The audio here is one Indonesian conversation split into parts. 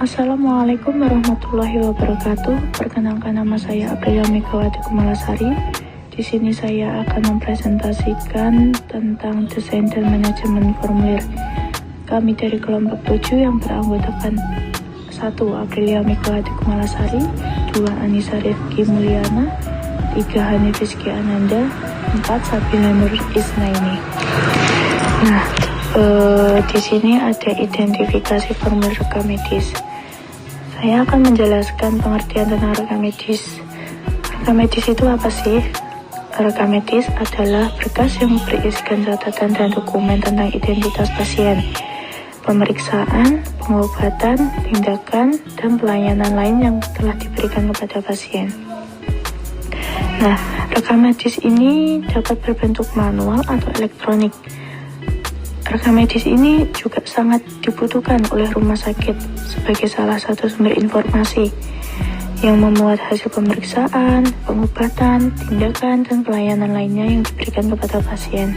Assalamualaikum warahmatullahi wabarakatuh. Perkenalkan, nama saya Aprilia Megawati Kumalasari. Di sini saya akan mempresentasikan tentang desain dan manajemen formulir. Kami dari kelompok 7 yang beranggotakan 1. Aprilia Megawati Kumalasari, 2. Anissa Rifki Mulyana, 3. Hanif Rizky Ananda, 4. Sabila Nur Isnaini. Nah, di sini ada identifikasi formulir rekam medis. Saya akan menjelaskan pengertian tentang rekam medis. Rekam medis itu apa sih? Rekam medis adalah berkas yang berisikan catatan dan dokumen tentang identitas pasien, pemeriksaan, pengobatan, tindakan, dan pelayanan lain yang telah diberikan kepada pasien. Nah, rekam medis ini dapat berbentuk manual atau elektronik. Rekam medis ini juga sangat dibutuhkan oleh rumah sakit sebagai salah satu sumber informasi yang memuat hasil pemeriksaan, pengobatan, tindakan, dan pelayanan lainnya yang diberikan kepada pasien.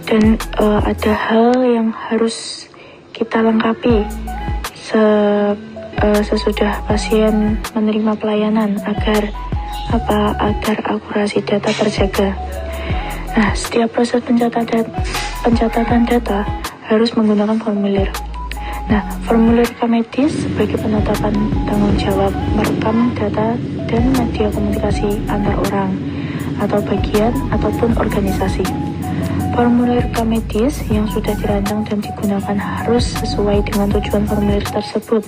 Dan ada hal yang harus kita lengkapi sesudah pasien menerima pelayanan agar akurasi data terjaga. Nah, setiap proses pencatatan data harus menggunakan formulir. Nah, formulir rekam medis sebagai penetapan tanggung jawab merekam data dan media komunikasi antar orang atau bagian ataupun organisasi. Formulir rekam medis yang sudah dirancang dan digunakan harus sesuai dengan tujuan formulir tersebut.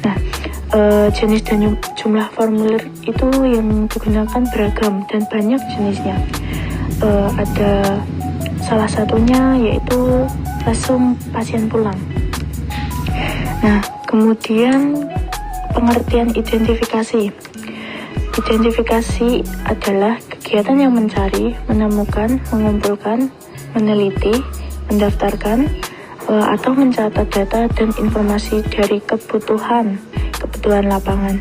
Nah, jenis dan jumlah formulir itu yang digunakan beragam dan banyak jenisnya. Ada salah satunya yaitu langsung pasien pulang. Nah, kemudian pengertian identifikasi. Identifikasi adalah kegiatan yang mencari, menemukan, mengumpulkan, meneliti, mendaftarkan, atau mencatat data dan informasi dari kebutuhan lapangan.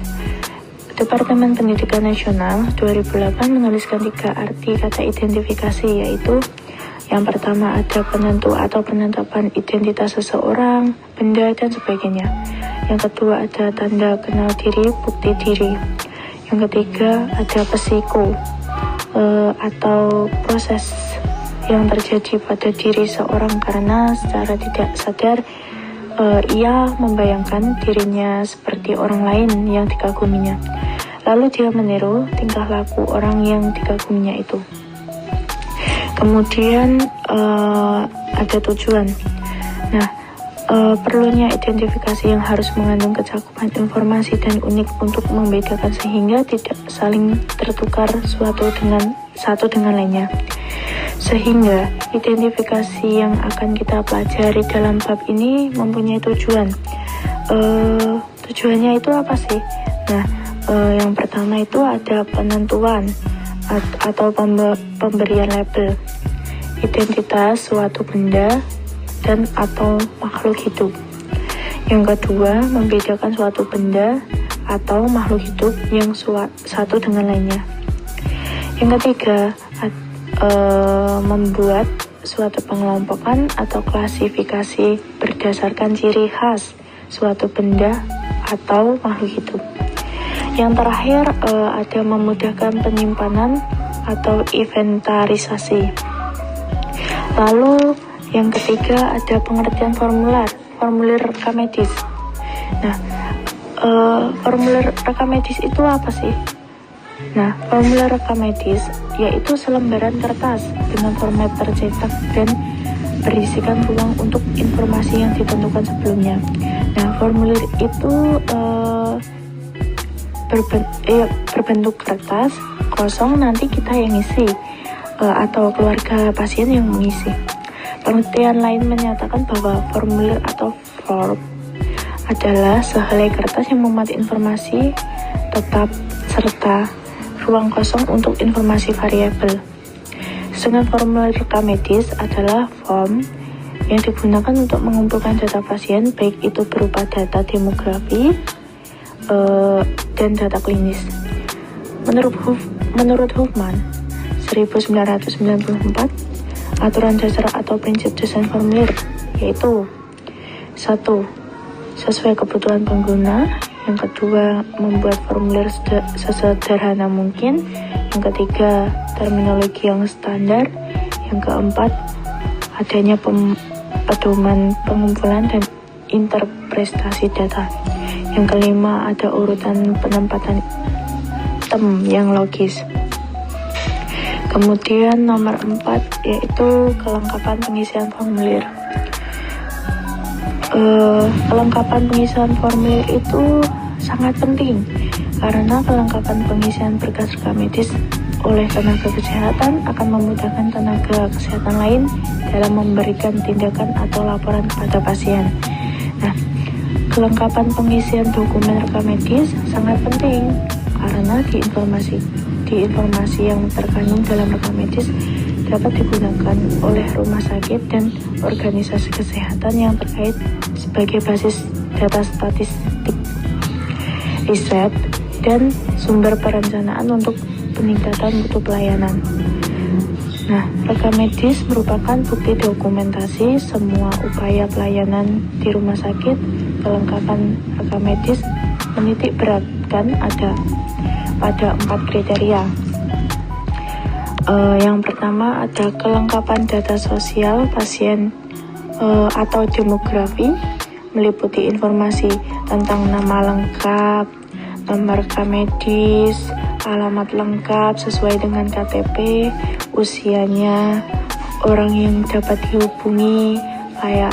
Departemen Pendidikan Nasional 2008 menuliskan 3 arti kata identifikasi, yaitu yang pertama ada penentu atau penetapan identitas seseorang, benda, dan sebagainya. Yang kedua ada tanda kenal diri, bukti diri. Yang ketiga ada psiko atau proses yang terjadi pada diri seorang karena secara tidak sadar ia membayangkan dirinya seperti orang lain yang dikaguminya. Lalu dia meniru tingkah laku orang yang dikaguminya itu. Kemudian ada tujuan. Nah, perlunya identifikasi yang harus mengandung kecakupan informasi dan unik untuk membedakan sehingga tidak saling tertukar satu dengan lainnya. Sehingga identifikasi yang akan kita pelajari dalam bab ini mempunyai tujuan. Tujuannya itu apa sih? Nah, yang pertama itu ada penentuan atau pemberian label identitas suatu benda dan atau makhluk hidup. Yang kedua, membedakan suatu benda atau makhluk hidup yang satu dengan lainnya. Yang ketiga, membuat suatu pengelompokan atau klasifikasi berdasarkan ciri khas suatu benda atau makhluk hidup. Yang terakhir ada memudahkan penyimpanan atau inventarisasi. Lalu yang ketiga ada pengertian formulir rekam medis. Nah, formulir rekam medis itu apa sih? Nah, formulir rekam medis yaitu selembaran kertas dengan format tercetak dan berisikan ruang untuk informasi yang ditentukan sebelumnya. Nah, formulir itu berbentuk kertas kosong, nanti kita yang isi atau keluarga pasien yang mengisi. Pengertian lain menyatakan bahwa formulir atau form adalah sehelai kertas yang memuat informasi tetap serta ruang kosong untuk informasi variabel. Sedangkan formulir rekam medis adalah form yang digunakan untuk mengumpulkan data pasien, baik itu berupa data demografi dan data klinis. Menurut Huffman 1994, aturan dasar atau prinsip desain formulir yaitu 1. sesuai kebutuhan pengguna. Yang kedua, membuat formulir sesederhana mungkin. Yang ketiga, terminologi yang standar. Yang keempat, adanya pedoman pengumpulan dan interpretasi data. Yang kelima, ada urutan penempatan item yang logis. Kemudian nomor 4 yaitu kelengkapan pengisian formulir. Kelengkapan pengisian formulir itu sangat penting karena kelengkapan pengisian berkas rekam medis oleh tenaga kesehatan akan memudahkan tenaga kesehatan lain dalam memberikan tindakan atau laporan kepada pasien. Nah, kelengkapan pengisian dokumen rekam medis sangat penting karena di informasi yang terkandung dalam rekam medis dapat digunakan oleh rumah sakit dan organisasi kesehatan yang terkait sebagai basis data statistik, riset, dan sumber perencanaan untuk peningkatan mutu pelayanan. Nah, rekam medis merupakan bukti dokumentasi semua upaya pelayanan di rumah sakit. Kelengkapan rekam medis menitik beratkan pada 4 kriteria. Yang pertama ada kelengkapan data sosial pasien atau demografi, meliputi informasi tentang nama lengkap, nomor rekam medis, alamat lengkap sesuai dengan KTP, usianya, orang yang dapat dihubungi, kayak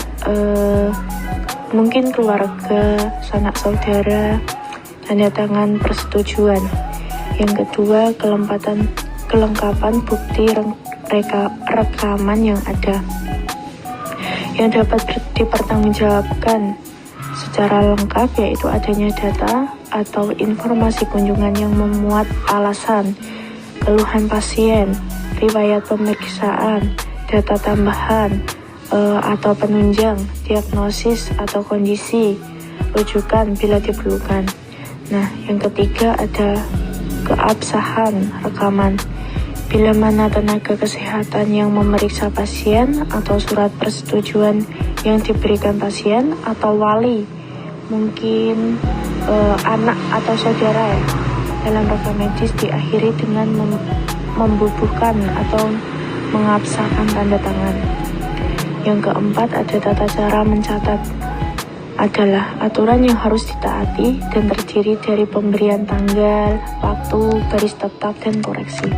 mungkin keluarga, sanak saudara, tanda tangan persetujuan. Yang kedua, kelengkapan bukti rekaman yang ada yang dapat dipertanggungjawabkan secara lengkap, yaitu adanya data atau informasi kunjungan yang memuat alasan, keluhan pasien, riwayat pemeriksaan, data tambahan atau penunjang, diagnosis atau kondisi, rujukan bila diperlukan. Nah, yang ketiga ada keabsahan rekaman. Bila mana tenaga kesehatan yang memeriksa pasien atau surat persetujuan yang diberikan pasien atau wali, mungkin anak atau saudara dalam rekam medis diakhiri dengan membubuhkan atau mengabsahkan tanda tangan. Yang keempat ada tata cara mencatat, adalah aturan yang harus ditaati dan terdiri dari pemberian tanggal, waktu, garis tetap, dan koreksi.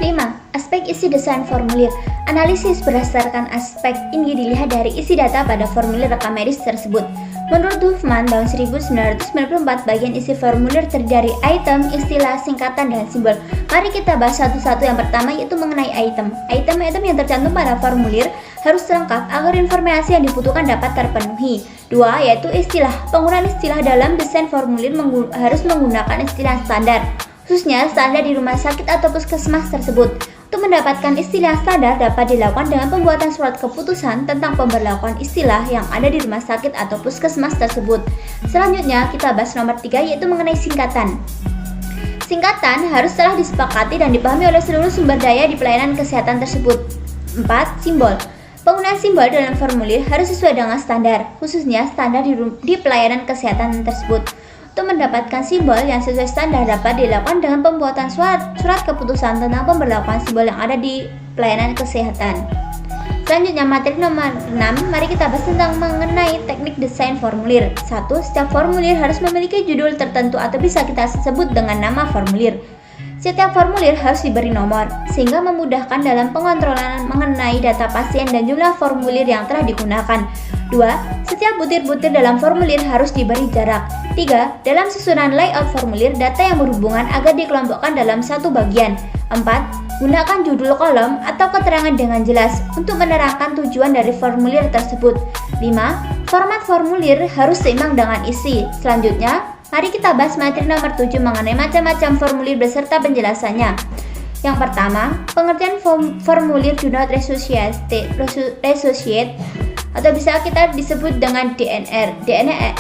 5. Aspek isi desain formulir. Analisis berdasarkan aspek ini dilihat dari isi data pada formulir rekam medis tersebut. Menurut Huffman tahun 1994, bagian isi formulir terdiri dari item, istilah, singkatan, dan simbol. Mari kita bahas satu-satu. Yang pertama yaitu mengenai item. Item-item yang tercantum pada formulir harus lengkap agar informasi yang dibutuhkan dapat terpenuhi. 2. Yaitu istilah. Penggunaan istilah dalam desain formulir harus menggunakan istilah standar, khususnya standar di rumah sakit atau puskesmas tersebut. Untuk mendapatkan istilah standar dapat dilakukan dengan pembuatan surat keputusan tentang pemberlakuan istilah yang ada di rumah sakit atau puskesmas tersebut. Selanjutnya kita bahas nomor 3 yaitu mengenai singkatan. Singkatan harus telah disepakati dan dipahami oleh seluruh sumber daya di pelayanan kesehatan tersebut. 4. Simbol. Penggunaan simbol dalam formulir harus sesuai dengan standar, khususnya standar di pelayanan kesehatan tersebut. Untuk mendapatkan simbol yang sesuai standar dapat dilakukan dengan pembuatan surat keputusan tentang pemberlakuan simbol yang ada di pelayanan kesehatan. Selanjutnya materi nomor 6, mari kita bahas tentang mengenai teknik desain formulir. 1. Setiap formulir harus memiliki judul tertentu atau bisa kita sebut dengan nama formulir. Setiap formulir harus diberi nomor, sehingga memudahkan dalam pengontrolan mengenai data pasien dan jumlah formulir yang telah digunakan. 2. Setiap butir-butir dalam formulir harus diberi jarak. 3. Dalam susunan layout formulir, data yang berhubungan agar dikelompokkan dalam satu bagian. 4. Gunakan judul kolom atau keterangan dengan jelas untuk menerangkan tujuan dari formulir tersebut. 5. Format formulir harus seimbang dengan isi. Selanjutnya, mari kita bahas materi nomor 7 mengenai macam-macam formulir beserta penjelasannya. Yang pertama, pengertian formulir do not resuscitate atau bisa kita disebut dengan DNR.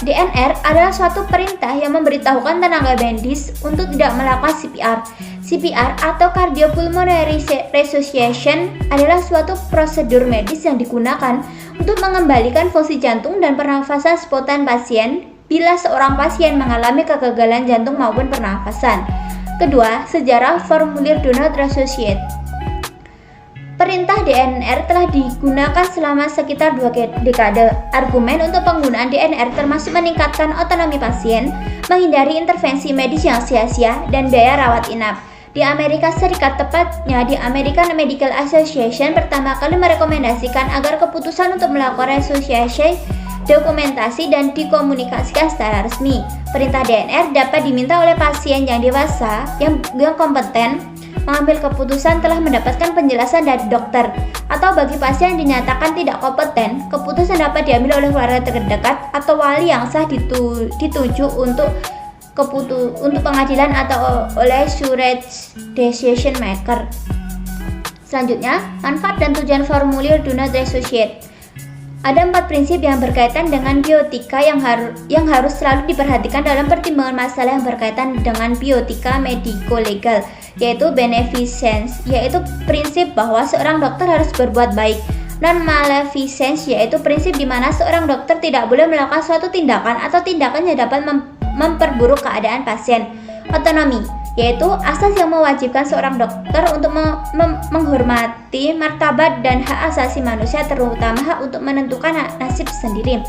DNR adalah suatu perintah yang memberitahukan tenaga medis untuk tidak melakukan CPR. CPR atau Cardiopulmonary Resuscitation adalah suatu prosedur medis yang digunakan untuk mengembalikan fungsi jantung dan pernafasan spontan pasien bila seorang pasien mengalami kegagalan jantung maupun pernafasan. Kedua, sejarah formulir Do Not Resuscitate. Perintah DNR telah digunakan selama sekitar 2 dekade. Argumen untuk penggunaan DNR termasuk meningkatkan otonomi pasien, menghindari intervensi medis yang sia-sia, dan biaya rawat inap. Di Amerika Serikat, tepatnya di American Medical Association, pertama kali merekomendasikan agar keputusan untuk melakukan resusitasi dokumentasi dan dikomunikasikan secara resmi. Perintah DNR dapat diminta oleh pasien yang dewasa yang kompeten mengambil keputusan telah mendapatkan penjelasan dari dokter, atau bagi pasien yang dinyatakan tidak kompeten, keputusan dapat diambil oleh keluarga terdekat atau wali yang sah dituju untuk pengadilan atau oleh surrogate decision maker. Selanjutnya, manfaat dan tujuan formulir Do Not Resuscitate. Ada 4 prinsip yang berkaitan dengan bioetika yang harus selalu diperhatikan dalam pertimbangan masalah yang berkaitan dengan bioetika mediko-legal, yaitu beneficence, yaitu prinsip bahwa seorang dokter harus berbuat baik. Non-maleficence, yaitu prinsip di mana seorang dokter tidak boleh melakukan suatu tindakan atau tindakan yang dapat memperburuk keadaan pasien. Otonomi, yaitu asas yang mewajibkan seorang dokter untuk menghormati martabat dan hak asasi manusia, terutama hak untuk menentukan nasib sendiri.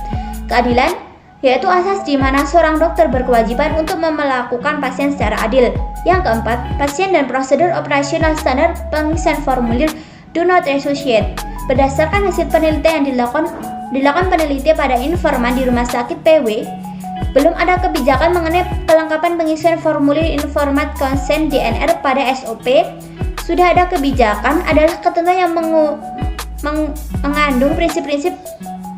Keadilan, yaitu asas di mana seorang dokter berkewajiban untuk melakukan pasien secara adil. Yang keempat, pasien dan prosedur operasional standar pengisian formulir Do Not Resuscitate. Berdasarkan hasil penelitian yang dilakukan peneliti pada informan di rumah sakit PW, belum ada kebijakan mengenai kelengkapan pengisian formulir Informed Consent DNR pada SOP. Sudah ada kebijakan adalah ketentuan yang mengandung prinsip-prinsip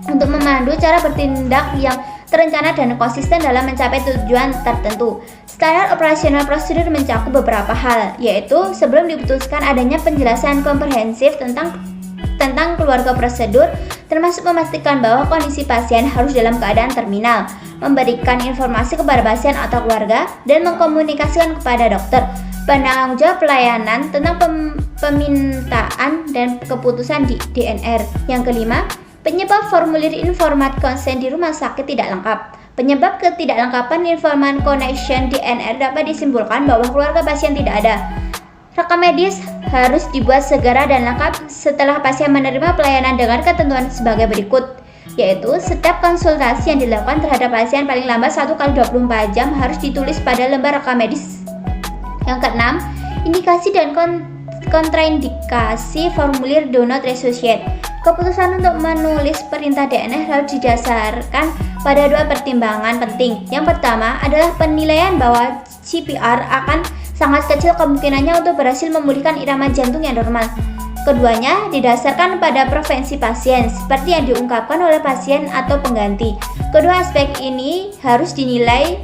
untuk memandu cara bertindak yang terencana dan konsisten dalam mencapai tujuan tertentu. Standar operasional prosedur mencakup beberapa hal, yaitu sebelum diputuskan adanya penjelasan komprehensif tentang keluarga prosedur, termasuk memastikan bahwa kondisi pasien harus dalam keadaan terminal, memberikan informasi kepada pasien atau keluarga, dan mengkomunikasikan kepada dokter, penanggung jawab pelayanan tentang pemintaan dan keputusan di DNR. Yang kelima, penyebab formulir Informed Consent di rumah sakit tidak lengkap. Penyebab ketidaklengkapan Informed Connection DNR dapat disimpulkan bahwa keluarga pasien tidak ada. Rekam medis harus dibuat segera dan lengkap setelah pasien menerima pelayanan dengan ketentuan sebagai berikut, yaitu setiap konsultasi yang dilakukan terhadap pasien paling lambat 1x24 jam harus ditulis pada lembar rekam medis. Yang keenam, indikasi dan kontraindikasi formulir Do Not Resuscitate. Keputusan untuk menulis perintah DNR harus didasarkan pada 2 pertimbangan penting. Yang pertama adalah penilaian bahwa CPR akan sangat kecil kemungkinannya untuk berhasil memulihkan irama jantung yang normal. Keduanya didasarkan pada preferensi pasien, seperti yang diungkapkan oleh pasien atau pengganti. Kedua aspek ini harus dinilai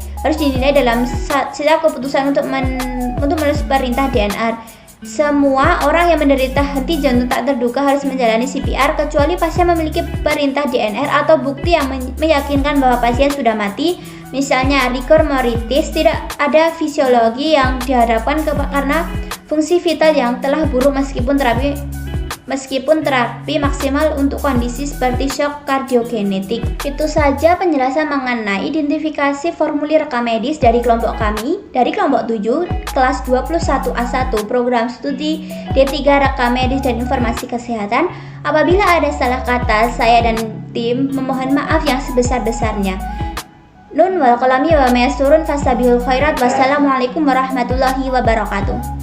dalam setiap keputusan untuk menulis perintah DNR. Semua orang yang menderita henti jantung tak terduga harus menjalani CPR kecuali pasien memiliki perintah DNR atau bukti yang meyakinkan bahwa pasien sudah mati. Misalnya rigor mortis, tidak ada fisiologi yang dihadapkan karena fungsi vital yang telah buruk meskipun terapi maksimal untuk kondisi seperti shock kardiogenetik. Itu saja penjelasan mengenai identifikasi formulir rekam medis dari kelompok kami, dari kelompok 7, kelas 21A1, program studi D3 rekam medis dan informasi kesehatan. Apabila ada salah kata, saya dan tim memohon maaf yang sebesar-besarnya. Nun wal qalami wa ma yasurun fasabihul khairat. Wassalamualaikum warahmatullahi wabarakatuh.